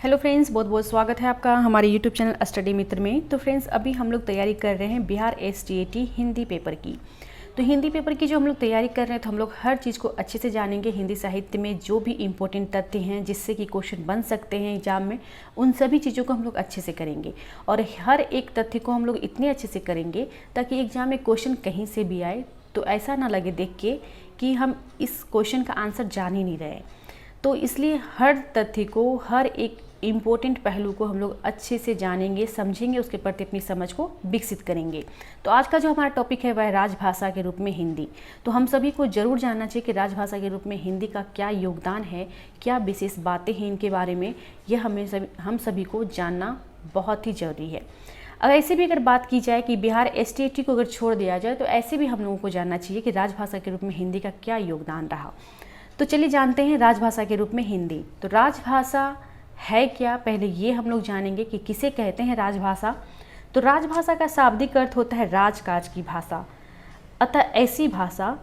Hello friends, बहुत बहुत स्वागत है आपका हमारे यूट्यूब चैनल स्टडी मित्र में। तो फ्रेंड्स, अभी हम लोग तैयारी कर रहे हैं बिहार STAT हिंदी पेपर की। तो हिंदी पेपर की जो हम लोग तैयारी कर रहे हैं, तो हम लोग हर चीज़ को अच्छे से जानेंगे। हिंदी साहित्य में जो भी इम्पोर्टेंट तथ्य हैं जिससे कि क्वेश्चन बन सकते हैं एग्जाम में, उन सभी चीज़ों को हम लोग अच्छे से करेंगे। और हर एक तथ्य को हम लोग इतने अच्छे से करेंगे ताकि एग्जाम में क्वेश्चन कहीं से भी आए तो ऐसा ना लगे देख के कि हम इस क्वेश्चन का आंसर जान ही नहीं रहे। तो इसलिए हर तथ्य को, हर एक इम्पोर्टेंट पहलू को हम लोग अच्छे से जानेंगे, समझेंगे, उसके प्रति अपनी समझ को विकसित करेंगे। तो आज का जो हमारा टॉपिक है वह है राजभाषा के रूप में हिंदी। तो हम सभी को ज़रूर जानना चाहिए कि राजभाषा के रूप में हिंदी का क्या योगदान है, क्या विशेष बातें हैं इनके बारे में। यह हम सभी को जानना बहुत ही ज़रूरी है। अगर ऐसे भी अगर बात की जाए कि बिहार STAT को अगर छोड़ दिया जाए तो ऐसे भी हम लोगों को जानना चाहिए कि राजभाषा के रूप में हिंदी का क्या योगदान रहा। तो चलिए जानते हैं राजभाषा के रूप में हिंदी। तो राजभाषा है क्या, पहले ये हम लोग जानेंगे कि किसे कहते हैं राजभाषा। तो राजभाषा का शाब्दिक अर्थ होता है राजकाज की भाषा, अतः ऐसी भाषा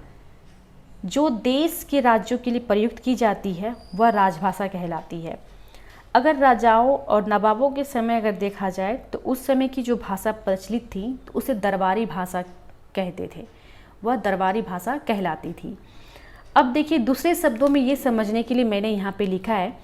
जो देश के राज्यों के लिए प्रयुक्त की जाती है वह राजभाषा कहलाती है। अगर राजाओं और नवाबों के समय अगर देखा जाए तो उस समय की जो भाषा प्रचलित थी तो उसे दरबारी भाषा कहते थे, वह दरबारी भाषा कहलाती थी। अब देखिए, दूसरे शब्दों में ये समझने के लिए मैंने यहाँ पे लिखा है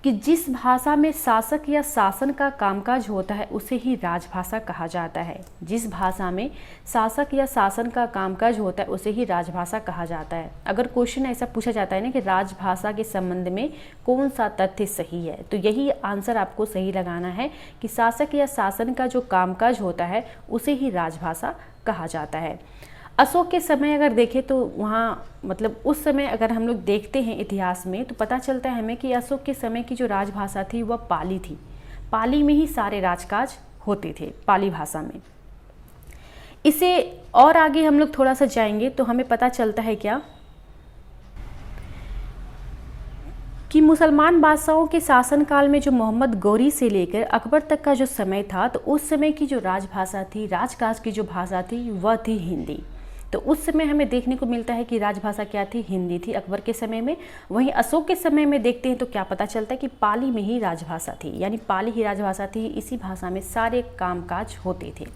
कि जिस भाषा में शासक या शासन का कामकाज होता है उसे ही राजभाषा कहा जाता है। जिस भाषा में शासक या शासन का कामकाज होता है उसे ही राजभाषा कहा जाता है। अगर क्वेश्चन ऐसा पूछा जाता है ना कि राजभाषा के संबंध में कौन सा तथ्य सही है, तो यही आंसर आपको सही लगाना है कि शासक या शासन का जो कामकाज होता है उसे ही राजभाषा कहा जाता है। अशोक के समय अगर देखें तो वहाँ मतलब उस समय अगर हम लोग देखते हैं इतिहास में तो पता चलता है हमें कि अशोक के समय की जो राजभाषा थी वह पाली थी। पाली में ही सारे राजकाज होते थे, पाली भाषा में। इसे और आगे हम लोग थोड़ा सा जाएंगे तो हमें पता चलता है क्या कि मुसलमान बादशाहों के शासनकाल में जो मोहम्मद गौरी से लेकर अकबर तक का जो समय था तो उस समय की जो राजभाषा थी, राजकाज की जो भाषा थी वह थी हिंदी। तो उस समय हमें देखने को मिलता है कि राजभाषा क्या थी, हिंदी थी अकबर के समय में। वहीं अशोक के समय में देखते हैं तो क्या पता चलता है कि पाली में ही राजभाषा थी, यानी पाली ही राजभाषा थी। इसी भाषा में सारे कामकाज होते थे।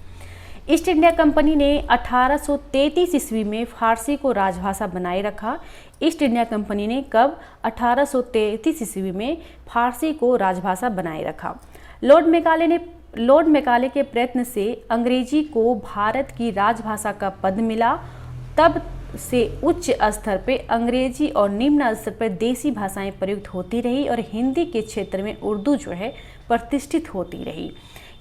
ईस्ट इंडिया कंपनी ने 1833 ईस्वी में फारसी को राजभाषा बनाए रखा। ईस्ट इंडिया कंपनी ने कब? 1833 ईस्वी में फारसी को राजभाषा बनाए रखा। लॉर्ड मैकाले के प्रयत्न से अंग्रेजी को भारत की राजभाषा का पद मिला। तब से उच्च स्तर पे अंग्रेजी और निम्न स्तर पर देसी भाषाएं प्रयुक्त होती रही और हिंदी के क्षेत्र में उर्दू जो है प्रतिष्ठित होती रही।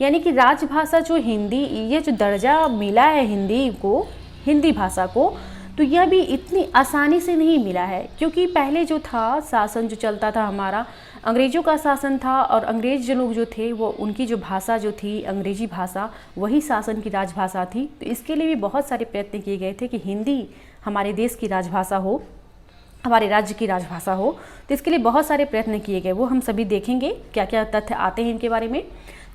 यानी कि राजभाषा जो हिंदी, ये जो दर्जा मिला है हिंदी को, हिंदी भाषा को, तो यह भी इतनी आसानी से नहीं मिला है। क्योंकि पहले जो था शासन जो चलता था हमारा, अंग्रेज़ों का शासन था और अंग्रेज जो लोग जो थे वो उनकी जो भाषा जो थी अंग्रेजी भाषा, वही शासन की राजभाषा थी। तो इसके लिए भी बहुत सारे प्रयत्न किए गए थे कि हिंदी हमारे देश की राजभाषा हो, हमारे राज्य की राजभाषा हो। तो इसके लिए बहुत सारे प्रयत्न किए गए, वो हम सभी देखेंगे क्या क्या तथ्य आते हैं इनके बारे में।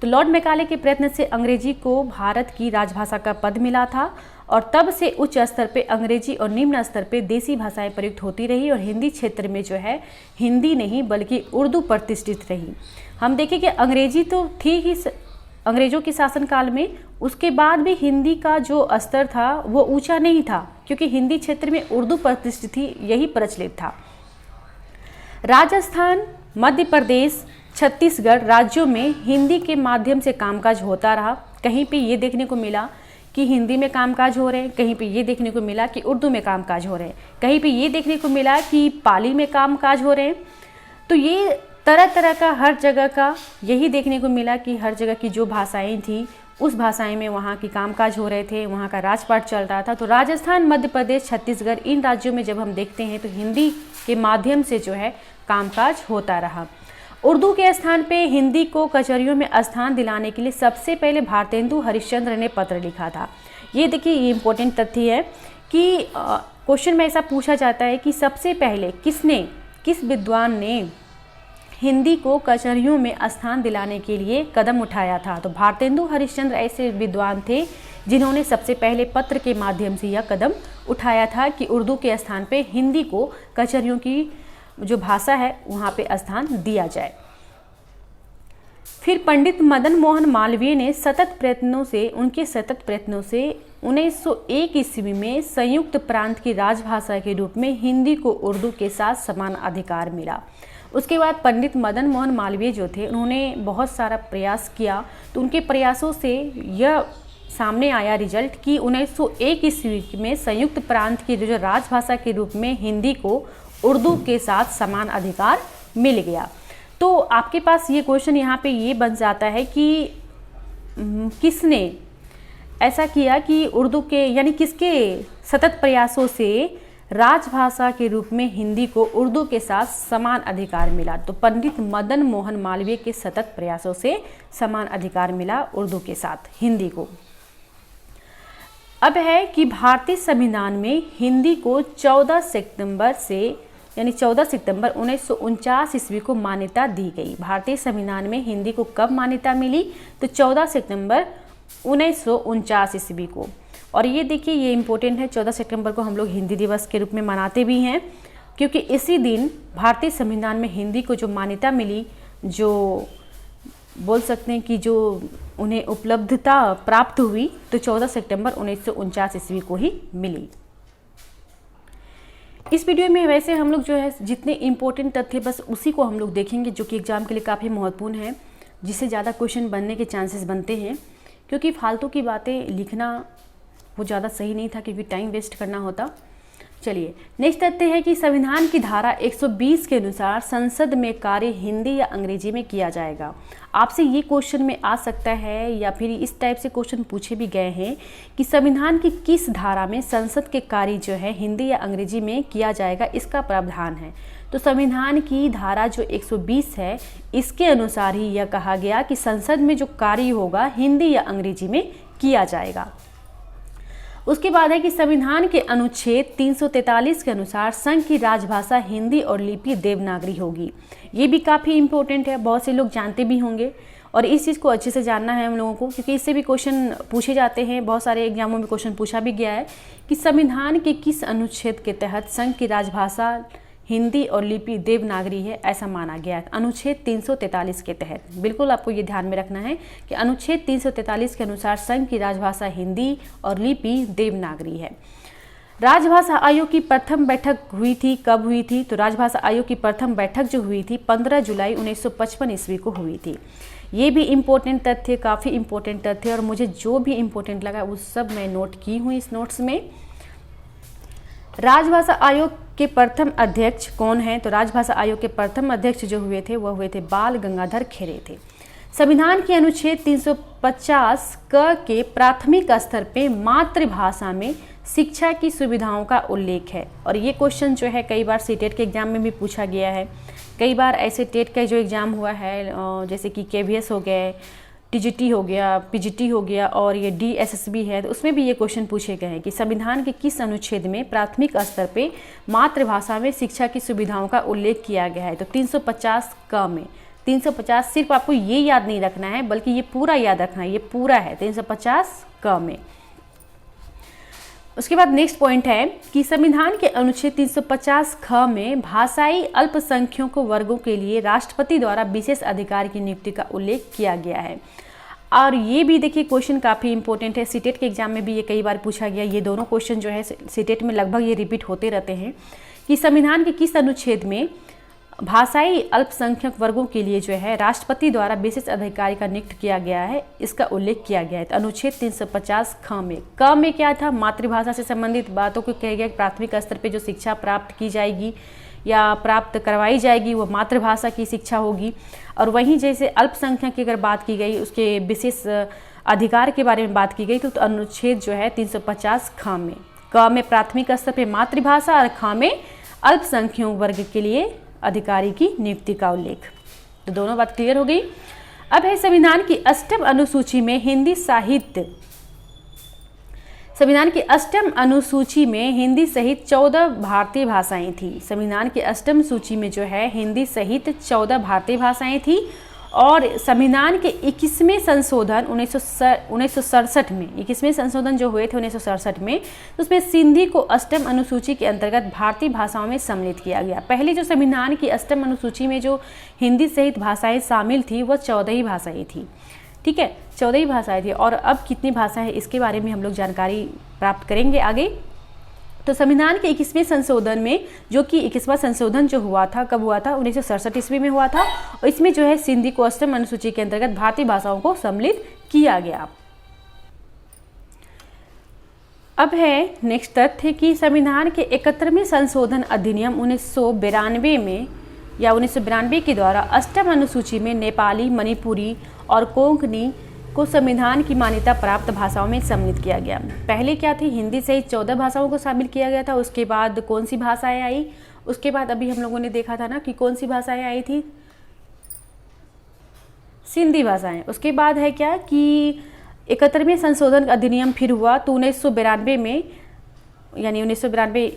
तो लॉर्ड मैकाले के प्रयत्न से अंग्रेजी को भारत की राजभाषा का पद मिला था और तब से उच्च स्तर पे अंग्रेजी और निम्न स्तर पे देसी भाषाएं प्रयुक्त होती रही और हिंदी क्षेत्र में जो है हिंदी नहीं बल्कि उर्दू प्रतिष्ठित रही। हम देखें कि अंग्रेजी तो थी ही अंग्रेजों के शासनकाल में, उसके बाद भी हिंदी का जो स्तर था वो ऊंचा नहीं था, क्योंकि हिंदी क्षेत्र में उर्दू प्रतिष्ठित थी, यही प्रचलित था। राजस्थान, मध्य प्रदेश, छत्तीसगढ़ राज्यों में हिंदी के माध्यम से कामकाज होता रहा। कहीं पे ये देखने को मिला कि हिंदी में कामकाज हो रहे हैं, कहीं पे ये देखने को मिला कि उर्दू में कामकाज हो रहे हैं, कहीं पे ये देखने को मिला कि पाली में कामकाज हो रहे हैं। तो ये तरह तरह का हर जगह का यही देखने को मिला कि हर जगह की जो भाषाएं थी उस भाषाएं में वहाँ की कामकाज हो रहे थे, वहाँ का राजपाट चल रहा था। तो राजस्थान, मध्य प्रदेश, छत्तीसगढ़, इन राज्यों में जब हम देखते हैं तो हिंदी के माध्यम से जो है कामकाज होता रहा। उर्दू के स्थान पे हिंदी को कचहरियों में स्थान दिलाने के लिए सबसे पहले भारतेंदु हरिश्चंद्र ने पत्र लिखा था। ये देखिए, ये इम्पोर्टेंट तथ्य है कि क्वेश्चन में ऐसा पूछा जाता है कि सबसे पहले किस विद्वान ने हिंदी को कचहरियों में स्थान दिलाने के लिए कदम उठाया था। तो भारतेंदु हरिश्चंद्र ऐसे विद्वान थे जिन्होंने सबसे पहले पत्र के माध्यम से यह कदम उठाया था कि उर्दू के स्थान पे हिंदी को कचहरियों की जो भाषा है वहाँ पे स्थान दिया जाए। फिर पंडित मदन मोहन मालवीय ने उनके सतत प्रयत्नों से 1901 ईस्वी में संयुक्त प्रांत की राजभाषा के रूप में हिंदी को उर्दू के साथ समान अधिकार मिला। उसके बाद पंडित मदन मोहन मालवीय जो थे, उन्होंने बहुत सारा प्रयास किया, तो उनके प्रयासों से यह सामने आया रिजल्ट कि 1901 ईस्वी में संयुक्त प्रांत की जो राजभाषा के रूप में हिंदी को उर्दू के साथ समान अधिकार मिल गया। तो आपके पास ये क्वेश्चन यहाँ पे ये बन जाता है कि किसने ऐसा किया कि उर्दू के यानी किसके सतत प्रयासों से राजभाषा के रूप में हिंदी को उर्दू के साथ समान अधिकार मिला। तो पंडित मदन मोहन मालवीय के सतत प्रयासों से समान अधिकार मिला उर्दू के साथ हिंदी को। अब है कि भारतीय संविधान में हिंदी को 14 सितंबर 1949 ईस्वी को मान्यता दी गई। भारतीय संविधान में हिंदी को कब मान्यता मिली? तो 14 सितंबर 1949 ईस्वी को। और ये देखिए, ये इम्पोर्टेंट है, 14 सितंबर को हम लोग हिंदी दिवस के रूप में मनाते भी हैं, क्योंकि इसी दिन भारतीय संविधान में हिंदी को जो मान्यता मिली, जो बोल सकते हैं कि जो उन्हें उपलब्धता प्राप्त हुई, तो 14 सितंबर 1949 ईस्वी को ही मिली। इस वीडियो में वैसे हम लोग जो है जितने इम्पोर्टेंट तथ्य बस उसी को हम लोग देखेंगे, जो कि एग्जाम के लिए काफ़ी महत्वपूर्ण है, जिससे ज़्यादा क्वेश्चन बनने के चांसेस बनते हैं, क्योंकि फालतू की बातें लिखना वो ज़्यादा सही नहीं था, क्योंकि टाइम वेस्ट करना होता। चलिए, नेक्स्ट तथ्य है कि संविधान की धारा 120 के अनुसार संसद में कार्य हिंदी या अंग्रेजी में किया जाएगा। आपसे ये क्वेश्चन में आ सकता है, या फिर इस टाइप से क्वेश्चन पूछे भी गए हैं कि संविधान की किस धारा में संसद के कार्य जो है हिंदी या अंग्रेजी में किया जाएगा, इसका प्रावधान है। तो संविधान की धारा जो 120 है, इसके अनुसार ही यह कहा गया कि संसद में जो कार्य होगा हिंदी या अंग्रेजी में किया जाएगा। उसके बाद है कि संविधान के अनुच्छेद 343 के अनुसार संघ की राजभाषा हिंदी और लिपि देवनागरी होगी। ये भी काफ़ी इंपॉर्टेंट है, बहुत से लोग जानते भी होंगे, और इस चीज़ को अच्छे से जानना है हम लोगों को, क्योंकि इससे भी क्वेश्चन पूछे जाते हैं। बहुत सारे एग्जामों में क्वेश्चन पूछा भी गया है कि संविधान के किस अनुच्छेद के तहत संघ की राजभाषा हिंदी और लिपि देवनागरी है, ऐसा माना गया है। अनुच्छेद 343 के तहत बिल्कुल आपको ये ध्यान में रखना है कि अनुच्छेद 343 के अनुसार संघ की राजभाषा हिंदी और लिपि देवनागरी है। राजभाषा आयोग की प्रथम बैठक हुई थी, कब हुई थी? तो राजभाषा आयोग की प्रथम बैठक जो हुई थी 15 जुलाई 1955 ईस्वी को हुई थी। ये भी इम्पोर्टेंट तथ्य, काफ़ी इम्पोर्टेंट तथ्य, और मुझे जो भी इम्पोर्टेंट लगा वो सब मैं नोट की हूँ इस नोट्स में। राजभाषा आयोग के प्रथम अध्यक्ष कौन है? तो राजभाषा आयोग के प्रथम अध्यक्ष जो हुए थे, वह हुए थे बाल गंगाधर खेरे थे। संविधान के अनुच्छेद 350 क के प्राथमिक स्तर पे मातृभाषा में शिक्षा की सुविधाओं का उल्लेख है। और ये क्वेश्चन जो है कई बार सीटेट के एग्जाम में भी पूछा गया है। कई बार ऐसे टेट का जो एग्ज़ाम हुआ है, जैसे कि KVS हो गए, TGT हो गया, PGT हो गया, और ये DSSB है, तो उसमें भी ये क्वेश्चन पूछे गए हैं कि संविधान के किस अनुच्छेद में प्राथमिक स्तर पे मातृभाषा में शिक्षा की सुविधाओं का उल्लेख किया गया है। तो 350 क में, 350 सिर्फ आपको ये याद नहीं रखना है, बल्कि ये पूरा याद रखना है, ये पूरा है 350 क में। उसके बाद नेक्स्ट पॉइंट है कि संविधान के अनुच्छेद 350 ख में भाषाई अल्पसंख्यक वर्गों के लिए राष्ट्रपति द्वारा विशेष अधिकार की नियुक्ति का उल्लेख किया गया है। और ये भी देखिए क्वेश्चन काफ़ी इंपॉर्टेंट है, सीटेट के एग्जाम में भी ये कई बार पूछा गया। ये दोनों क्वेश्चन जो है सीटेट में लगभग ये रिपीट होते रहते हैं कि संविधान के किस अनुच्छेद में भाषाई अल्पसंख्यक वर्गों के लिए जो है राष्ट्रपति द्वारा विशेष अधिकारी का नियुक्त किया गया है, इसका उल्लेख किया गया है। तो अनुच्छेद 350 ख में, क में क्या था? मातृभाषा से संबंधित बातों को कहा गया। प्राथमिक स्तर पे जो शिक्षा प्राप्त की जाएगी या प्राप्त करवाई जाएगी वो मातृभाषा की शिक्षा होगी। और वहीं जैसे अल्पसंख्यक की अगर बात की गई, उसके विशेष अधिकार के बारे में बात की गई, तो अनुच्छेद जो है 350 ख में, क में प्राथमिक स्तर पे मातृभाषा और ख में अल्पसंख्यक वर्ग के लिए अधिकारी की नियुक्ति का उल्लेख। तो दोनों बात क्लियर हो गई। अब है संविधान की अष्टम अनुसूची में हिंदी साहित्य, संविधान की अष्टम अनुसूची में हिंदी सहित 14 भारतीय भाषाएं थी। संविधान की अष्टम सूची में जो है हिंदी सहित 14 भारतीय भाषाएं थी। और संविधान के 21वें संशोधन 1967 में, 21वें संशोधन जो हुए थे 1967 में, तो उसमें सिंधी को अष्टम अनुसूची के अंतर्गत भारतीय भाषाओं में सम्मिलित किया गया। पहले जो संविधान की अष्टम अनुसूची में जो हिंदी सहित भाषाएं शामिल थी वह 14 ही भाषाएं थी। ठीक है, 14 ही भाषाएं थी। और अब कितनी भाषाएं हैं इसके बारे में हम लोग जानकारी प्राप्त करेंगे आगे। तो संविधान के 21वें संशोधन में, जो कि 21वां संशोधन जो हुआ था, कब हुआ था? 1967 ईस्वी में हुआ था। और इसमें जो है सिंधी को अष्टम अनुसूची के अंतर्गत भारतीय भाषाओं को सम्मिलित किया गया। अब है नेक्स्ट तथ्य कि संविधान के 71वें संशोधन अधिनियम 1992 में या 1992 के द्वारा अष्टम अनुसूची में नेपाली, मणिपुरी और कोंकणी को संविधान की मान्यता प्राप्त भाषाओं में सम्मिलित किया गया। पहले क्या थी? हिंदी सहित 14 भाषाओं को शामिल किया गया था। उसके बाद कौन सी भाषाएं आई? उसके बाद अभी हम लोगों ने देखा था ना कि कौन सी भाषाएं आई थी? सिंधी भाषाएं। उसके बाद है क्या कि 71वें संशोधन अधिनियम फिर हुआ, तो 1992 में, यानी 1992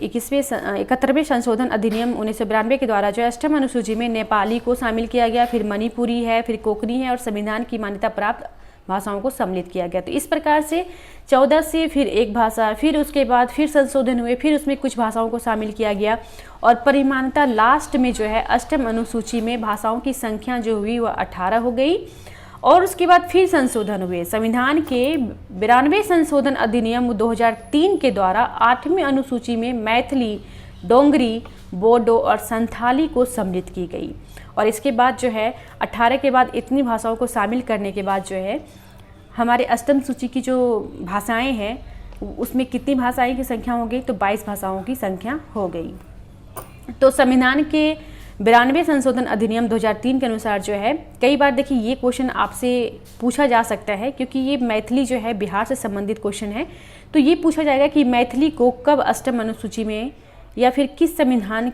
71वें संशोधन अधिनियम 1992 के द्वारा जो अष्टम अनुसूची में नेपाली को शामिल किया गया, फिर मणिपुरी है, फिर कोंकणी है और संविधान की मान्यता प्राप्त भाषाओं को सम्मिलित किया गया। तो इस प्रकार से 14 से फिर एक भाषा, फिर उसके बाद फिर संशोधन हुए, फिर उसमें कुछ भाषाओं को शामिल किया गया और परिमाणता लास्ट में जो है अष्टम अनुसूची में भाषाओं की संख्या जो हुई वह 18 हो गई। और उसके बाद फिर संशोधन हुए। संविधान के 92वें संशोधन अधिनियम 2003 के द्वारा 8वीं अनुसूची में मैथिली, डोंगरी, बोडो और संथाली को सम्मिलित की गई। और इसके बाद जो है 18 के बाद इतनी भाषाओं को शामिल करने के बाद जो है हमारे अष्टम सूची की जो भाषाएं हैं उसमें कितनी भाषाएं की संख्या हो गई? तो 22 भाषाओं की संख्या हो गई। तो संविधान के 92वें संशोधन अधिनियम 2003 के अनुसार जो है, कई बार देखिए ये क्वेश्चन आपसे पूछा जा सकता है क्योंकि ये मैथिली जो है बिहार से संबंधित क्वेश्चन है। तो ये पूछा जाएगा कि मैथिली को कब अष्टम अनुसूची में या फिर किस संविधान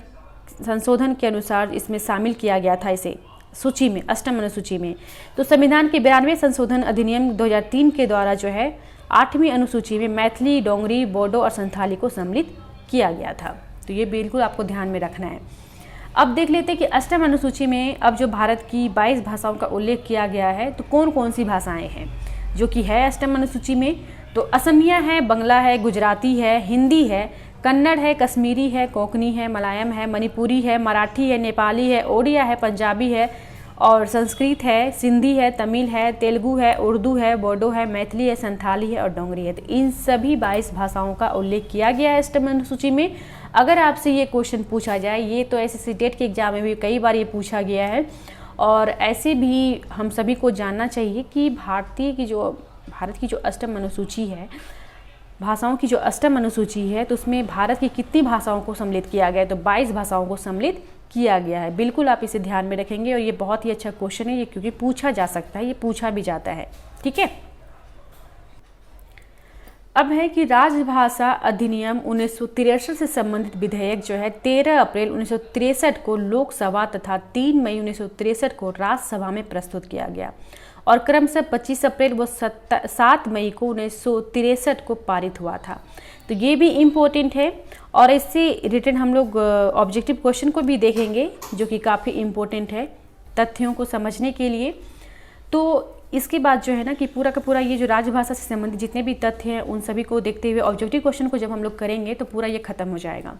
संशोधन के अनुसार इसमें शामिल किया गया था, इसे सूची में, अष्टम अनुसूची में। तो संविधान के 92वें संशोधन अधिनियम 2003 के द्वारा जो है 8वीं अनुसूची में मैथिली, डोंगरी, बोडो और संथाली को सम्मिलित किया गया था। तो ये बिल्कुल आपको ध्यान में रखना है। अब देख लेते हैं कि अष्टम अनुसूची में अब जो भारत की 22 भाषाओं का उल्लेख किया गया है, तो कौन कौन सी भाषाएं हैं जो कि है अष्टम अनुसूची में? तो असमिया है, बंगला है, गुजराती है, हिंदी है, कन्नड़ है, कश्मीरी है, कोंकणी है, मलयालम है, मणिपुरी है, मराठी है, नेपाली है, ओडिया है, पंजाबी है और संस्कृत है, सिंधी है, तमिल है, तेलुगु है, उर्दू है, बोडो है, मैथिली है, संथाली है और डोंगरी है। तो इन सभी 22 भाषाओं का उल्लेख किया गया है अष्टम अनुसूची में। अगर आपसे ये क्वेश्चन पूछा जाए, ये तो SSC टेट के एग्जाम में भी कई बार ये पूछा गया है और ऐसे भी हम सभी को जानना चाहिए कि भारत की जो अष्टम अनुसूची है, भाषाओं की जो अष्टम अनुसूची है, तो उसमें भारत की कितनी भाषाओं को सम्मिलित किया गया है? तो 22 भाषाओं को सम्मिलित किया गया है। बिल्कुल आप इसे ध्यान में रखेंगे और ये बहुत ही अच्छा क्वेश्चन है ये, क्योंकि पूछा जा सकता है, ये पूछा भी जाता है। ठीक है। अब है कि राजभाषा अधिनियम 1963 से संबंधित विधेयक जो है 13 अप्रैल 1963 को लोकसभा तथा 3 मई 1963 को राज्यसभा में प्रस्तुत किया गया और क्रमशः 25 अप्रैल व 7 मई को 1963 को पारित हुआ था। तो ये भी इम्पोर्टेंट है और इससे रिलेटेड हम लोग ऑब्जेक्टिव क्वेश्चन को भी देखेंगे जो कि काफ़ी इम्पोर्टेंट है तथ्यों को समझने के लिए। तो इसके बाद जो है ना कि पूरा का पूरा ये जो राजभाषा से संबंधित जितने भी तथ्य हैं उन सभी को देखते हुए ऑब्जेक्टिव क्वेश्चन को जब हम लोग करेंगे तो पूरा ये खत्म हो जाएगा।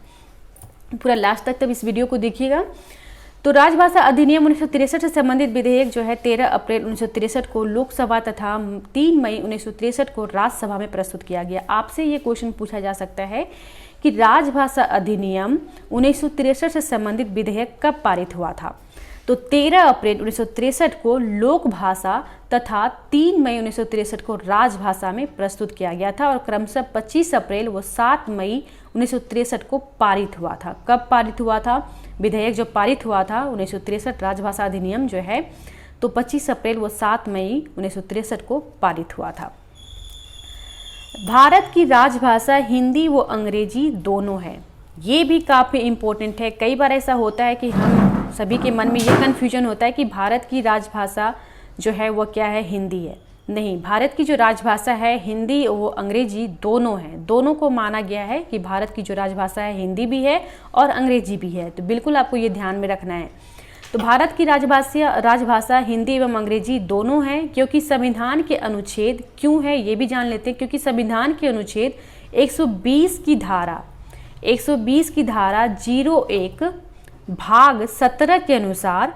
पूरा लास्ट तक तब इस वीडियो को देखिएगा। तो राजभाषा अधिनियम 1963 से संबंधित विधेयक जो है 13 अप्रैल 1963 को लोकसभा तथा 3 मई 1963 को राज्यसभा में प्रस्तुत किया गया। आपसे ये क्वेश्चन पूछा जा सकता है कि राजभाषा अधिनियम 1963 से संबंधित विधेयक कब पारित हुआ था? तो 13 अप्रैल 1963 को लोक भाषा तथा 3 मई 1963 को राजभाषा में प्रस्तुत किया गया था और क्रमशः 25 अप्रैल व 7 मई 1963 को पारित हुआ था। कब पारित हुआ था? विधेयक जो पारित हुआ था 1963 राजभाषा अधिनियम जो है, तो 25 अप्रैल व 7 मई 1963 को पारित हुआ था। भारत की राजभाषा हिंदी व अंग्रेजी दोनों है। ये भी काफ़ी इम्पोर्टेंट है। कई बार ऐसा होता है कि हम सभी के मन में ये कन्फ्यूजन होता है कि भारत की राजभाषा जो है वो क्या है? हिंदी है। नहीं, भारत की जो राजभाषा है हिंदी वो अंग्रेजी दोनों हैं। दोनों को माना गया है कि भारत की जो राजभाषा है हिंदी भी है और अंग्रेजी भी है। तो बिल्कुल आपको ये ध्यान में रखना है। तो भारत की राजभाषा हिंदी एवं अंग्रेजी दोनों हैं, क्योंकि संविधान के अनुच्छेद क्यों है ये भी जान लेते हैं। क्योंकि संविधान के अनुच्छेद 120 की धारा 01 भाग 17 के अनुसार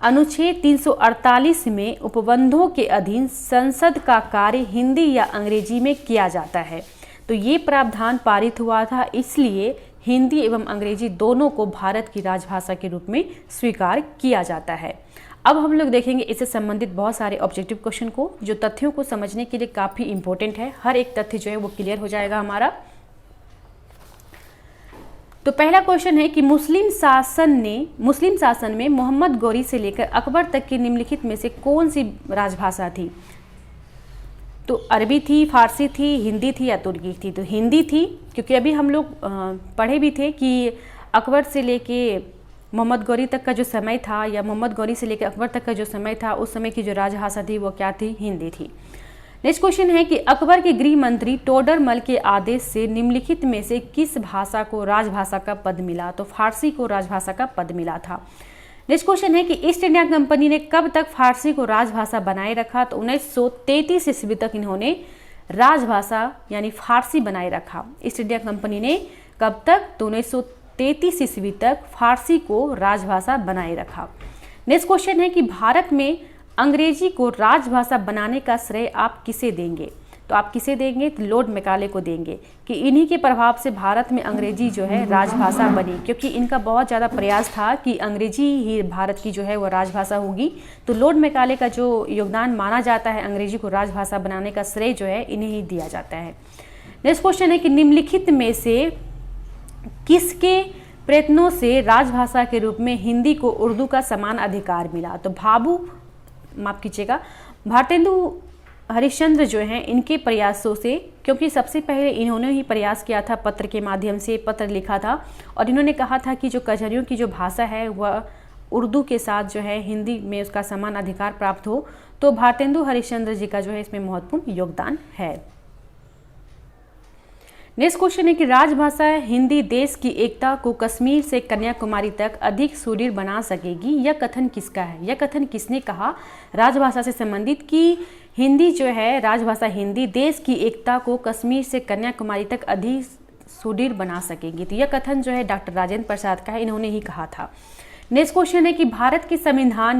अनुच्छेद 348 में उपबंधों के अधीन संसद का कार्य हिंदी या अंग्रेजी में किया जाता है। तो ये प्रावधान पारित हुआ था, इसलिए हिंदी एवं अंग्रेजी दोनों को भारत की राजभाषा के रूप में स्वीकार किया जाता है। अब हम लोग देखेंगे इससे संबंधित बहुत सारे ऑब्जेक्टिव क्वेश्चन को, जो तथ्यों को समझने के लिए काफ़ी इंपॉर्टेंट है। हर एक तथ्य जो है वो क्लियर हो जाएगा हमारा। तो पहला क्वेश्चन है कि मुस्लिम शासन में मोहम्मद गौरी से लेकर अकबर तक की निम्नलिखित में से कौन सी राजभाषा थी? तो अरबी थी, फारसी थी, हिंदी थी या तुर्की थी? तो हिंदी थी, क्योंकि अभी हम लोग पढ़े भी थे कि अकबर से लेके मोहम्मद गौरी तक का जो समय था, या मोहम्मद गौरी से लेकर अकबर तक का जो समय था, उस समय की जो राजभाषा थी वो क्या थी? हिंदी थी। नेक्स्ट क्वेश्चन है कि अकबर के गृह मंत्री टोडरमल के आदेश से निम्नलिखित में से किस भाषा को राजभाषा का पद मिला? तो फारसी को राजभाषा का पद मिला था। नेक्स्ट क्वेश्चन है कि ईस्ट इंडिया कंपनी ने कब तक फारसी को राजभाषा बनाए रखा? तो 1933 ईस्वी तक इन्होंने राजभाषा यानी फारसी बनाए रखा। ईस्ट इंडिया कंपनी ने कब तक? तो 1933 ईस्वी तक फारसी को राजभाषा बनाए रखा। नेक्स्ट क्वेश्चन है कि भारत में अंग्रेजी को राजभाषा बनाने का श्रेय आप किसे देंगे? तो आप किसे देंगे? तो लॉर्ड मैकाले को देंगे, कि इन्हीं के प्रभाव से भारत में अंग्रेजी जो है राजभाषा बनी, क्योंकि इनका बहुत ज़्यादा प्रयास था कि अंग्रेजी ही भारत की जो है वो राजभाषा होगी। तो लॉर्ड मैकाले का जो योगदान माना जाता है अंग्रेजी को राजभाषा बनाने का श्रेय जो है इन्हें ही दिया जाता है। नेक्स्ट क्वेश्चन है कि निम्नलिखित में से किसके प्रयत्नों से राजभाषा के रूप में हिंदी को उर्दू का समान अधिकार मिला? तो भारतेंदु हरिश्चंद्र जो हैं इनके प्रयासों से, क्योंकि सबसे पहले इन्होंने ही प्रयास किया था, पत्र के माध्यम से पत्र लिखा था और इन्होंने कहा था कि जो कचहरियों की जो भाषा है वह उर्दू के साथ जो है हिंदी में उसका समान अधिकार प्राप्त हो। तो भारतेंदु हरिश्चंद्र जी का जो है इसमें महत्वपूर्ण योगदान है। नेक्स्ट क्वेश्चन है कि राजभाषा हिंदी देश की एकता को कश्मीर से कन्याकुमारी तक अधिक सुदृढ़ बना सकेगी? यह कथन किसका है? यह कथन किसने कहा राजभाषा से संबंधित कि हिंदी जो है राजभाषा हिंदी देश की एकता को कश्मीर से कन्याकुमारी तक अधिक सुदृढ़ बना सकेगी? तो यह कथन जो है डॉक्टर राजेंद्र प्रसाद का है, इन्होंने ही कहा था। नेक्स्ट क्वेश्चन है कि भारत के संविधान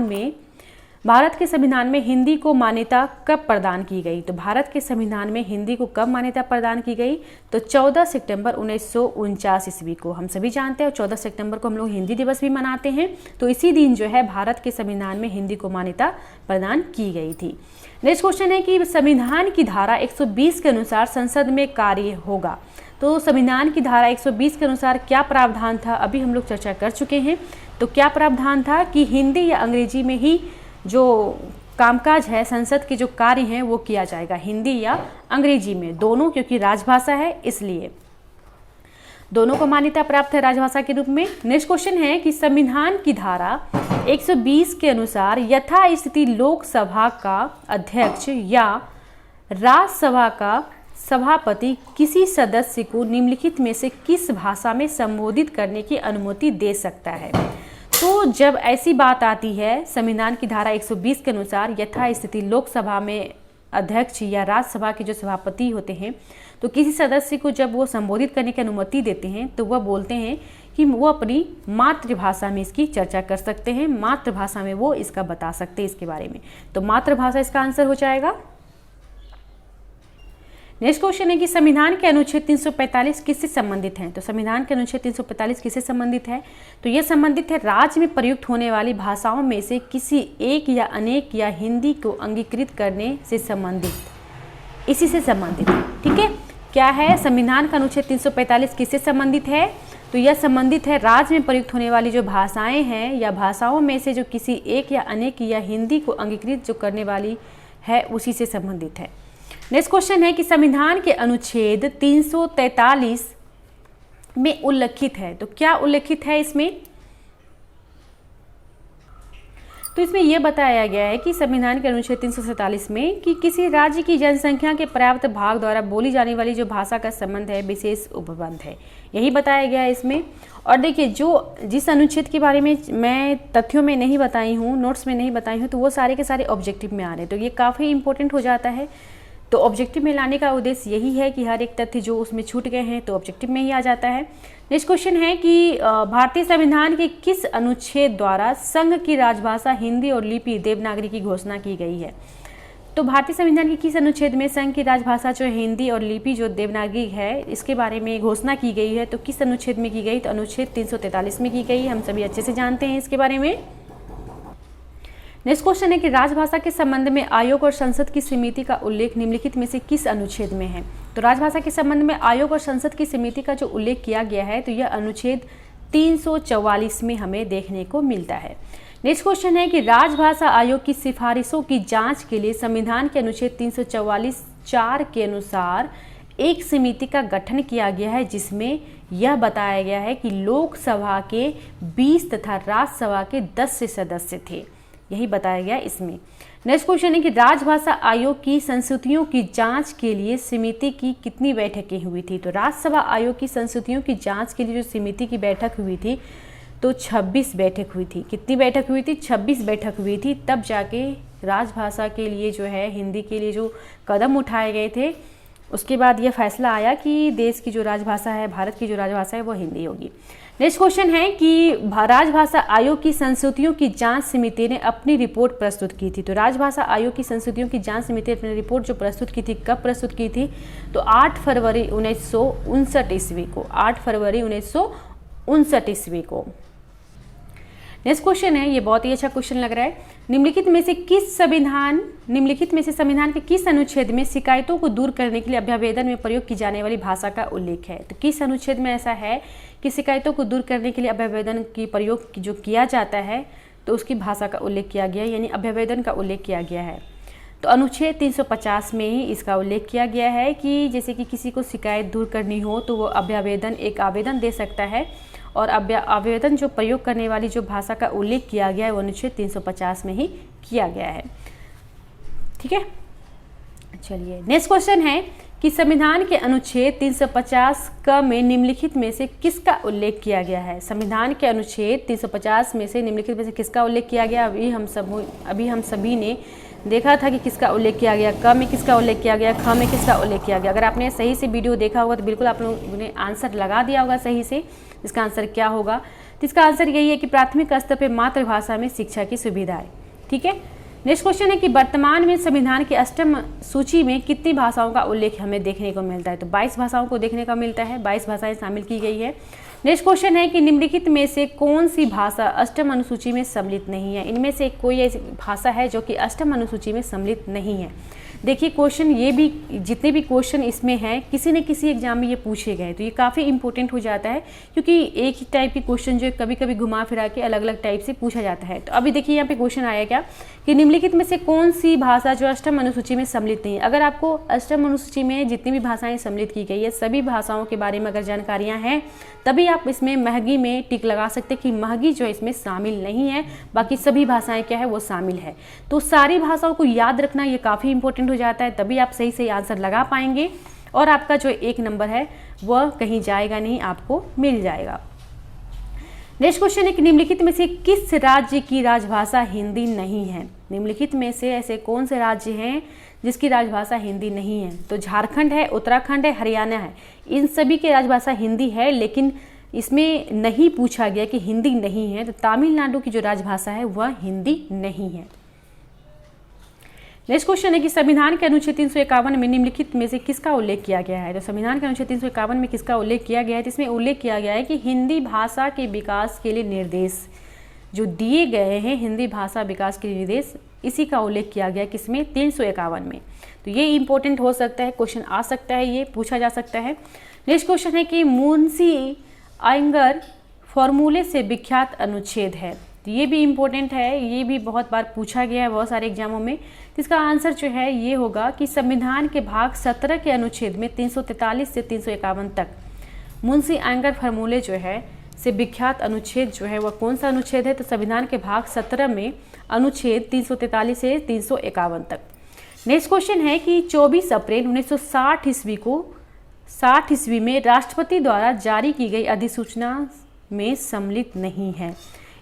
में हिंदी को मान्यता कब प्रदान की गई? तो भारत के संविधान में हिंदी को कब मान्यता प्रदान की गई? तो 14 सितंबर 1949 ईस्वी को। हम सभी जानते हैं 14 सितंबर को हम लोग हिंदी दिवस भी मनाते हैं। तो इसी दिन जो है भारत के संविधान में हिंदी को मान्यता प्रदान की गई थी। नेक्स्ट क्वेश्चन है कि संविधान की धारा 120 के अनुसार संसद में कार्य होगा। तो संविधान की धारा 120 के अनुसार क्या प्रावधान था? अभी हम लोग चर्चा कर चुके हैं। तो क्या प्रावधान था कि हिंदी या अंग्रेजी में ही जो कामकाज है, संसद के जो कार्य हैं वो किया जाएगा, हिंदी या अंग्रेजी में, दोनों, क्योंकि राजभाषा है इसलिए दोनों को मान्यता प्राप्त है राजभाषा के रूप में। नेक्स्ट क्वेश्चन है कि संविधान की धारा 120 के अनुसार यथास्थिति लोकसभा का अध्यक्ष या राज्यसभा का सभापति किसी सदस्य को निम्नलिखित में से किस भाषा में संबोधित करने की अनुमति दे सकता है? तो जब ऐसी बात आती है, संविधान की धारा 120 के अनुसार यथास्थिति लोकसभा में अध्यक्ष या राज्यसभा के जो सभापति होते हैं, तो किसी सदस्य को जब वो संबोधित करने की अनुमति देते हैं तो वह बोलते हैं कि वो अपनी मातृभाषा में इसकी चर्चा कर सकते हैं, मातृभाषा में वो इसका बता सकते हैं इसके बारे में। तो मातृभाषा इसका आंसर हो जाएगा। नेक्स्ट क्वेश्चन है कि संविधान के अनुच्छेद 345 किससे संबंधित है? तो संविधान के अनुच्छेद 345 किससे संबंधित है? तो यह संबंधित है राज्य में प्रयुक्त होने वाली भाषाओं में से किसी एक या अनेक या हिंदी को अंगीकृत करने से संबंधित, इसी से संबंधित है। ठीक है, क्या है संविधान का अनुच्छेद 345 किससे संबंधित है? तो यह संबंधित है राज्य में प्रयुक्त होने वाली जो भाषाएं हैं या भाषाओं में से जो किसी एक या अनेक या हिंदी को अंगीकृत जो करने वाली है उसी से संबंधित है। नेक्स्ट क्वेश्चन है कि संविधान के अनुच्छेद 343 में उल्लेखित है, तो क्या उल्लेखित है इसमें? तो इसमें यह बताया गया है कि संविधान के अनुच्छेद 347 में कि किसी राज्य की जनसंख्या के पर्याप्त भाग द्वारा बोली जाने वाली जो भाषा का संबंध है विशेष उपबंध है, यही बताया गया है इसमें। और देखिए जिस अनुच्छेद के बारे में मैं तथ्यों में नहीं बताई हूँ, नोट्स में नहीं बताई हूँ, तो वो सारे के सारे ऑब्जेक्टिव में आ रहे हैं, तो ये काफ़ी इंपॉर्टेंट हो जाता है। तो ऑब्जेक्टिव में लाने का उद्देश्य यही है कि हर एक तथ्य जो उसमें छूट गए हैं तो ऑब्जेक्टिव में ही आ जाता है। नेक्स्ट क्वेश्चन है कि भारतीय संविधान के किस अनुच्छेद द्वारा संघ की राजभाषा हिंदी और लिपि देवनागरी की घोषणा की गई है। तो भारतीय संविधान के किस अनुच्छेद में संघ की राजभाषा जो हिंदी और लिपि जो देवनागरी है इसके बारे में घोषणा की गई है, तो किस अनुच्छेद में की गई, तो अनुच्छेद 343 में की गई। हम सभी अच्छे से जानते हैं इसके बारे में। नेक्स्ट क्वेश्चन है कि राजभाषा के संबंध में आयोग और संसद की समिति का उल्लेख निम्नलिखित में से किस अनुच्छेद में है। तो राजभाषा के संबंध में आयोग और संसद की समिति का जो उल्लेख किया गया है तो यह अनुच्छेद 344 में हमें देखने को मिलता है। नेक्स्ट क्वेश्चन है कि राजभाषा आयोग की सिफारिशों की जांच के लिए संविधान के अनुच्छेद 344(4) के अनुसार एक समिति का गठन किया गया है, जिसमें यह बताया गया है कि लोकसभा के 20 तथा राज्यसभा के 10 से सदस्य थे, यही बताया गया इसमें। नेक्स्ट क्वेश्चन है कि राजभाषा आयोग की संस्तुतियों की जांच के लिए समिति की कितनी बैठकें हुई थी। तो राज्यसभा आयोग की संस्तुतियों की जांच के लिए जो समिति की बैठक हुई थी तो 26 बैठक हुई थी। कितनी बैठक हुई थी? 26 बैठक हुई थी। तब जाके राजभाषा के लिए जो है हिंदी के लिए जो कदम उठाए गए थे उसके बाद यह फैसला आया कि देश की जो राजभाषा है, भारत की जो राजभाषा है वो हिंदी होगी। नेक्स्ट क्वेश्चन है कि राजभाषा आयोग की संस्तुतियों की जांच समिति ने अपनी रिपोर्ट प्रस्तुत की थी। तो राजभाषा आयोग की संस्तुतियों की जांच समिति ने अपनी रिपोर्ट जो प्रस्तुत की थी कब प्रस्तुत की थी? तो 8 फरवरी 1959 ईस्वी को, 8 फरवरी 1959 ईस्वी को। नेक्स्ट क्वेश्चन है, ये बहुत ही अच्छा क्वेश्चन लग रहा है। निम्नलिखित में से संविधान के किस अनुच्छेद में शिकायतों को दूर करने के लिए अभ्यावेदन में प्रयोग की जाने वाली भाषा का उल्लेख है। तो किस अनुच्छेद में ऐसा है कि शिकायतों को दूर करने के लिए अभ्यावेदन की प्रयोग जो किया जाता है तो उसकी भाषा का उल्लेख किया गया है, यानी अभ्यावेदन का उल्लेख किया गया है। तो अनुच्छेद 350 में ही इसका उल्लेख किया गया है कि जैसे कि किसी को शिकायत दूर करनी हो तो वो अभ्यावेदन एक आवेदन दे सकता है, और आवेदन जो प्रयोग करने वाली जो भाषा का उल्लेख किया गया है वो अनुच्छेद 350 में ही किया गया है। ठीक है, चलिए नेक्स्ट क्वेश्चन है कि संविधान के अनुच्छेद 350 क में निम्नलिखित में से किसका उल्लेख किया गया है। संविधान के अनुच्छेद 350 में से निम्नलिखित में से किसका उल्लेख किया गया? अभी हम सभी ने देखा था कि किसका उल्लेख किया गया, क में किसका उल्लेख किया गया, ख में किसका उल्लेख किया गया। अगर आपने सही से वीडियो देखा होगा तो बिल्कुल आप लोगों ने आंसर लगा दिया होगा सही से। इसका आंसर क्या होगा? तो इसका आंसर यही है कि प्राथमिक स्तर पर मातृभाषा में शिक्षा की सुविधाएं। ठीक है, नेक्स्ट क्वेश्चन है कि वर्तमान में संविधान की अष्टम सूची में कितनी भाषाओं का उल्लेख हमें देखने को मिलता है। तो 22 भाषाओं को देखने का मिलता है, 22 भाषाएं शामिल की गई है। नेक्स्ट क्वेश्चन है कि निम्नलिखित में से कौन सी भाषा अष्टम अनुसूची में सम्मिलित नहीं है। इनमें से कोई ऐसी भाषा है जो कि अष्टम अनुसूची में सम्मिलित नहीं है। देखिए क्वेश्चन ये भी, जितने भी क्वेश्चन इसमें हैं किसी न किसी एग्जाम में ये पूछे गए, तो ये काफ़ी इंपॉर्टेंट हो जाता है क्योंकि एक ही टाइप के क्वेश्चन जो कभी कभी घुमा फिरा के अलग अलग टाइप से पूछा जाता है। तो अभी देखिए यहाँ पे क्वेश्चन आया क्या कि निम्नलिखित में से कौन सी भाषा जो अष्टम अनुसूची में सम्मिलित नहीं है। अगर आपको अष्टम अनुसूची में जितनी भी भाषाएं सम्मिलित की गई है सभी भाषाओं के बारे में अगर जानकारियाँ हैं तभी आप इसमें महगी में टिक लगा सकते कि महगी जो इसमें शामिल नहीं है, बाकी सभी भाषाएं क्या है वो शामिल है। तो सारी भाषाओं को याद रखना ये काफ़ी इंपॉर्टेंट हो जाता है, तभी आप सही से आंसर लगा पाएंगे और आपका जो 1 नंबर है वह कहीं जाएगा नहीं, आपको मिल जाएगा। नेक्स्ट क्वेश्चन है कि निम्नलिखित में से किस राज्य की राजभाषा हिंदी नहीं है। निम्नलिखित में से ऐसे कौन से राज्य हैं जिसकी राजभाषा हिंदी नहीं है। तो झारखंड है, उत्तराखंड है, हरियाणा है, इन सभी की राजभाषा हिंदी है, लेकिन इसमें नहीं पूछा गया कि हिंदी नहीं है। तो तमिलनाडु की जो राजभाषा है वह हिंदी नहीं है। नेक्स्ट क्वेश्चन है कि संविधान के अनुच्छेद 351 में निम्नलिखित में से किसका उल्लेख किया गया है। तो संविधान के अनुच्छेद 351 में किसका उल्लेख किया गया है? इसमें उल्लेख किया गया है कि हिंदी भाषा के विकास के लिए निर्देश जो दिए गए हैं, हिंदी भाषा विकास के लिए निर्देश, इसी का उल्लेख किया गया किसमें? 351 में। तो ये इंपॉर्टेंट हो सकता है, क्वेश्चन आ सकता है, ये पूछा जा सकता है। नेक्स्ट क्वेश्चन है कि मुंशी आयंगर फॉर्मूले से विख्यात अनुच्छेद है। तो ये भी इम्पोर्टेंट है, ये भी बहुत बार पूछा गया है बहुत सारे एग्जामों में। तो इसका आंसर जो है ये होगा कि संविधान के भाग 17 के अनुच्छेद में 343 से 351 तक मुंशी आयंगर फॉर्मूले जो है से विख्यात अनुच्छेद जो है वह कौन सा अनुच्छेद है? तो संविधान के भाग 17 में अनुच्छेद 343 से 351 तक। नेक्स्ट क्वेश्चन है कि 24 अप्रैल 1960 ईस्वी को 60 ईस्वी में राष्ट्रपति द्वारा जारी की गई अधिसूचना में सम्मिलित नहीं है।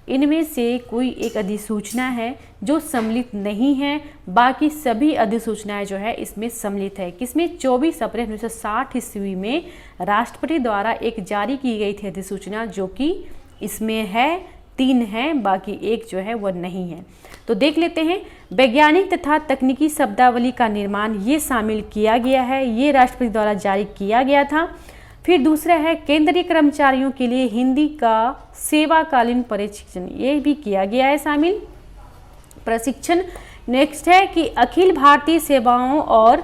इनमें से कोई एक अधिसूचना है जो सम्मिलित नहीं है, बाकी सभी अधिसूचनाएं जो है इसमें सम्मिलित है। किसमें? 24 अप्रैल 1960 ईस्वी में राष्ट्रपति द्वारा एक जारी की गई थी अधिसूचना, जो कि इसमें है, 3 हैं, बाकी एक जो है वह नहीं है। तो देख लेते हैं। वैज्ञानिक तथा तकनीकी शब्दावली का निर्माण ये शामिल किया गया है, ये राष्ट्रपति द्वारा जारी किया गया था। फिर दूसरा है केंद्रीय कर्मचारियों के लिए हिंदी का सेवाकालीन प्रशिक्षण, ये भी किया गया है शामिल प्रशिक्षण। नेक्स्ट है कि अखिल भारतीय सेवाओं और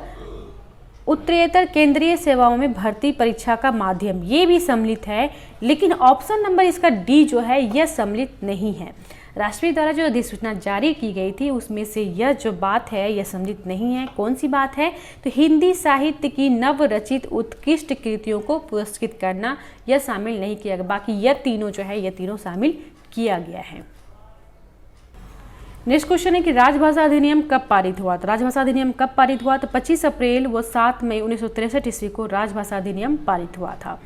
उत्तरेतर केंद्रीय सेवाओं में भर्ती परीक्षा का माध्यम, ये भी सम्मिलित है, लेकिन ऑप्शन नंबर इसका डी जो है यह सम्मिलित नहीं है। राष्ट्रपति द्वारा जो अधिसूचना जारी की गई थी उसमें से यह जो बात है यह सम्मिलित नहीं है। कौन सी बात है? तो हिंदी साहित्य की नवरचित उत्कृष्ट कृतियों को पुरस्कृत करना, यह शामिल नहीं किया गया। बाकी यह तीनों जो है यह तीनों शामिल किया गया है। नेक्स्ट क्वेश्चन है कि राजभाषा अधिनियम कब पारित हुआ? तो राजभाषा अधिनियम कब पारित हुआ? तो 25 अप्रैल व 7 मई 1963 ईस्वी को राजभाषा अधिनियम पारित हुआ था।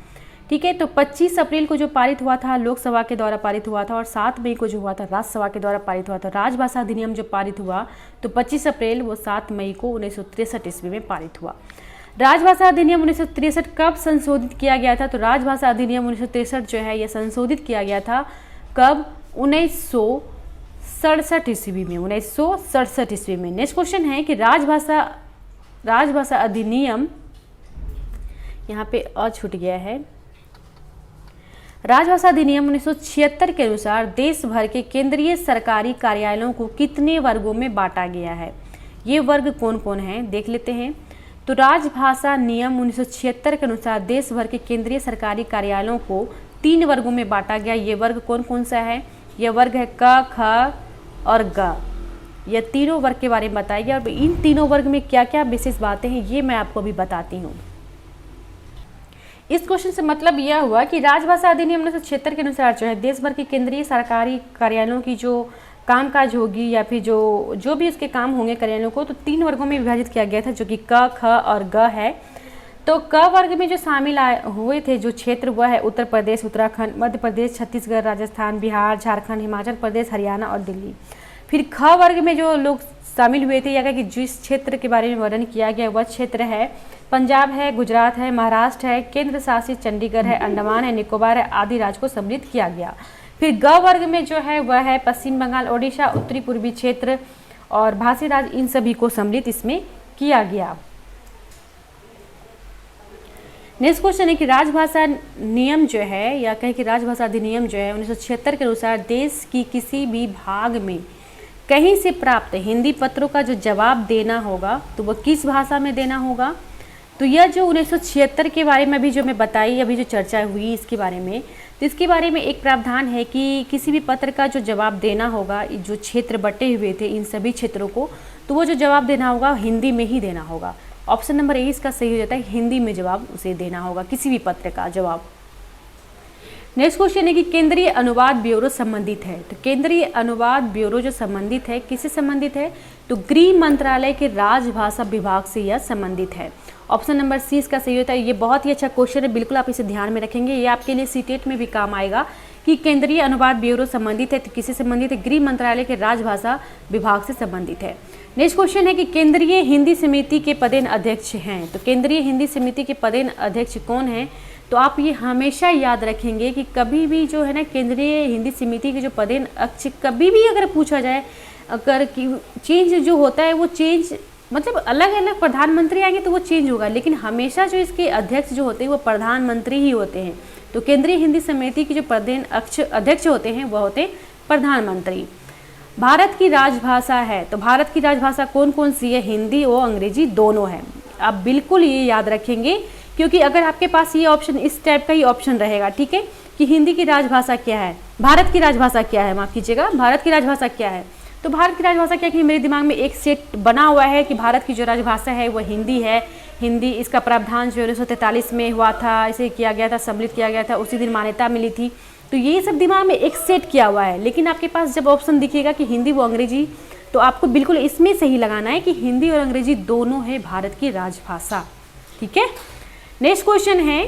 ठीक है, तो 25 अप्रैल को जो पारित हुआ था लोकसभा के द्वारा पारित हुआ था, और 7 मई को जो हुआ था राज्यसभा के द्वारा पारित हुआ था। राजभाषा अधिनियम जो पारित हुआ तो 25 अप्रैल व 7 मई को 1963 ईस्वी में पारित हुआ। राजभाषा अधिनियम 1963 कब संशोधित किया गया था? तो राजभाषा अधिनियम 1963 जो है यह संशोधित किया गया था कब? 1967 ईस्वी में, 1967 ईस्वी में। नेक्स्ट क्वेश्चन है कि राजभाषा अधिनियम, यहाँ पे अ छूट गया है। राजभाषा अधिनियम 1976 के अनुसार देश भर के केंद्रीय सरकारी कार्यालयों को कितने वर्गों में बांटा गया है? ये वर्ग कौन कौन हैं देख लेते हैं। तो राजभाषा नियम 1976 के अनुसार देश भर के केंद्रीय सरकारी कार्यालयों को 3 वर्गों में बांटा गया। ये वर्ग कौन कौन सा है? यह वर्ग है क, ख और ग। यह तीनों वर्ग के बारे में बताया गया, और इन तीनों वर्ग में क्या क्या विशेष बातें हैं ये मैं आपको अभी बताती हूँ। इस क्वेश्चन से मतलब यह हुआ कि राजभाषा अधिनियम 1976 के अनुसार जो है देश भर के केंद्रीय सरकारी कार्यालयों की जो कामकाज होगी या फिर जो भी उसके काम होंगे कार्यालयों को, तो 3 वर्गों में विभाजित किया गया था, जो कि क, ख और ग है। तो क वर्ग में जो शामिल हुए थे जो क्षेत्र वह है उत्तर प्रदेश, उत्तराखंड, मध्य प्रदेश, छत्तीसगढ़, राजस्थान, बिहार, झारखंड, हिमाचल प्रदेश, हरियाणा और दिल्ली। फिर ख वर्ग में जो लोग शामिल हुए थे या कि जिस क्षेत्र के बारे में वर्णन किया गया वह क्षेत्र है पंजाब है, गुजरात है, महाराष्ट्र है, केंद्र शासित चंडीगढ़ है, अंडमान है, निकोबार है आदि राज्य को सम्मिलित किया गया। फिर ग वर्ग में जो है वह है पश्चिम बंगाल, ओडिशा, उत्तरी पूर्वी क्षेत्र और भाषी राज्य, इन सभी को सम्मिलित इसमें किया गया। नेक्स्ट क्वेश्चन है कि राजभाषा नियम जो है या कहें कि राजभाषा अधिनियम जो है 1976 के अनुसार देश की किसी भी भाग में कहीं से प्राप्त हिंदी पत्रों का जो जवाब देना होगा तो वह किस भाषा में देना होगा? तो यह जो 1976 के बारे में अभी जो मैं बताई, अभी जो चर्चा हुई इसके बारे में, तो इसके बारे में एक प्रावधान है कि किसी भी पत्र का जो जवाब देना होगा, जो क्षेत्र बटे हुए थे इन सभी क्षेत्रों को, तो वो जो जवाब देना होगा हिंदी में ही देना होगा। ऑप्शन नंबर ए इसका सही हो जाता है, हिंदी में जवाब उसे देना होगा किसी भी पत्र का जवाब। नेक्स्ट क्वेश्चन है कि केंद्रीय अनुवाद ब्यूरो संबंधित है। तो केंद्रीय अनुवाद ब्यूरो जो संबंधित है किससे संबंधित है? तो गृह मंत्रालय के राजभाषा विभाग से यह संबंधित है। ऑप्शन नंबर सी इसका सही होता है। ये बहुत ही अच्छा क्वेश्चन है, बिल्कुल आप इसे ध्यान में रखेंगे, ये आपके लिए सीटेट में भी काम आएगा कि केंद्रीय अनुवाद ब्यूरो संबंधित है तो किससे संबंधित है? गृह मंत्रालय के राजभाषा विभाग से संबंधित है। नेक्स्ट क्वेश्चन है कि केंद्रीय हिंदी समिति के पदेन अध्यक्ष हैं। तो केंद्रीय हिंदी समिति के पदेन अध्यक्ष कौन है? तो आप ये हमेशा याद रखेंगे कि कभी भी जो है ना केंद्रीय हिंदी समिति के जो पदेन अध्यक्ष कभी भी अगर पूछा जाए, अगर चेंज जो होता है वो चेंज मतलब अलग अलग प्रधानमंत्री आएंगे तो वो चेंज होगा, लेकिन हमेशा जो इसके अध्यक्ष जो होते हैं वो प्रधानमंत्री ही होते हैं। तो केंद्रीय हिंदी समिति के जो पदेन अध्यक्ष होते हैं वह होते हैं प्रधानमंत्री। भारत की राजभाषा है, तो भारत की राजभाषा कौन कौन सी है? हिंदी और अंग्रेजी दोनों है। आप बिल्कुल ये याद रखेंगे क्योंकि अगर आपके पास ये ऑप्शन इस टाइप का ही ऑप्शन रहेगा, ठीक है, कि हिंदी की राजभाषा क्या है, भारत की राजभाषा क्या है, माफ कीजिएगा, भारत की राजभाषा क्या है, तो भारत की राजभाषा क्या है कि मेरे दिमाग में एक सेट बना हुआ है कि भारत की जो राजभाषा है वह हिंदी है। हिंदी इसका प्रावधान जो 1943 में हुआ था, इसे किया गया था, सम्मिलित किया गया था, उसी दिन मान्यता मिली थी। तो ये सब दिमाग में एक सेट किया हुआ है। लेकिन आपके पास जब ऑप्शन दिखेगा कि हिंदी व अंग्रेजी, तो आपको बिल्कुल इसमें सही लगाना है कि हिंदी और अंग्रेजी दोनों है भारत की राजभाषा। ठीक है। नेक्स्ट क्वेश्चन है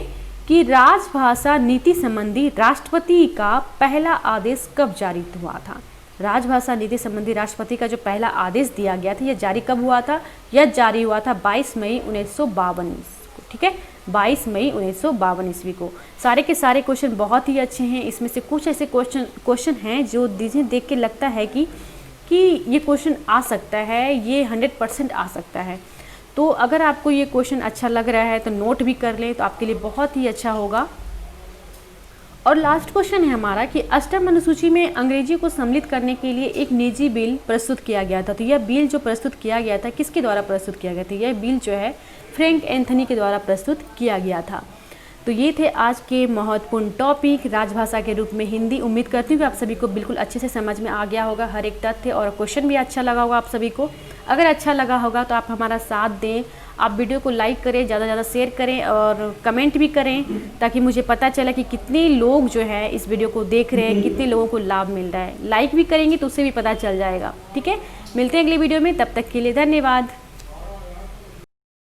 कि राजभाषा नीति संबंधी राष्ट्रपति का पहला आदेश कब जारी हुआ था। राजभाषा नीति संबंधी राष्ट्रपति का जो पहला आदेश दिया गया था, यह जारी कब हुआ था? यह जारी हुआ था 22 मई 1952 को। ठीक है, 22 मई 1952 ईस्वी को। सारे के सारे क्वेश्चन बहुत ही अच्छे हैं। इसमें से कुछ ऐसे क्वेश्चन हैं जो जिन्हें देख के लगता है कि ये क्वेश्चन आ सकता है, ये 100% आ सकता है। तो अगर आपको ये क्वेश्चन अच्छा लग रहा है तो नोट भी कर लें, तो आपके लिए बहुत ही अच्छा होगा। और लास्ट क्वेश्चन है हमारा कि अष्टम अनुसूची में अंग्रेजी को सम्मिलित करने के लिए एक निजी बिल प्रस्तुत किया गया था। तो यह बिल जो प्रस्तुत किया गया था, किसके द्वारा प्रस्तुत किया गया था? यह बिल जो है फ्रैंक एंथनी के द्वारा प्रस्तुत किया गया था। तो ये थे आज के महत्वपूर्ण टॉपिक राजभाषा के रूप में हिंदी। उम्मीद करती हूँ कि आप सभी को बिल्कुल अच्छे से समझ में आ गया होगा, हर एक तथ्य और क्वेश्चन भी अच्छा लगा होगा आप सभी को। अगर अच्छा लगा होगा तो आप हमारा साथ दें, आप वीडियो को लाइक करें, ज़्यादा से ज़्यादा शेयर करें और कमेंट भी करें, ताकि मुझे पता चले कि कितने लोग जो है इस वीडियो को देख रहे हैं, कितने लोगों को लाभ मिल रहा है। लाइक भी करेंगे तो उससे भी पता चल जाएगा। ठीक है, मिलते हैं अगले वीडियो में, तब तक के लिए धन्यवाद।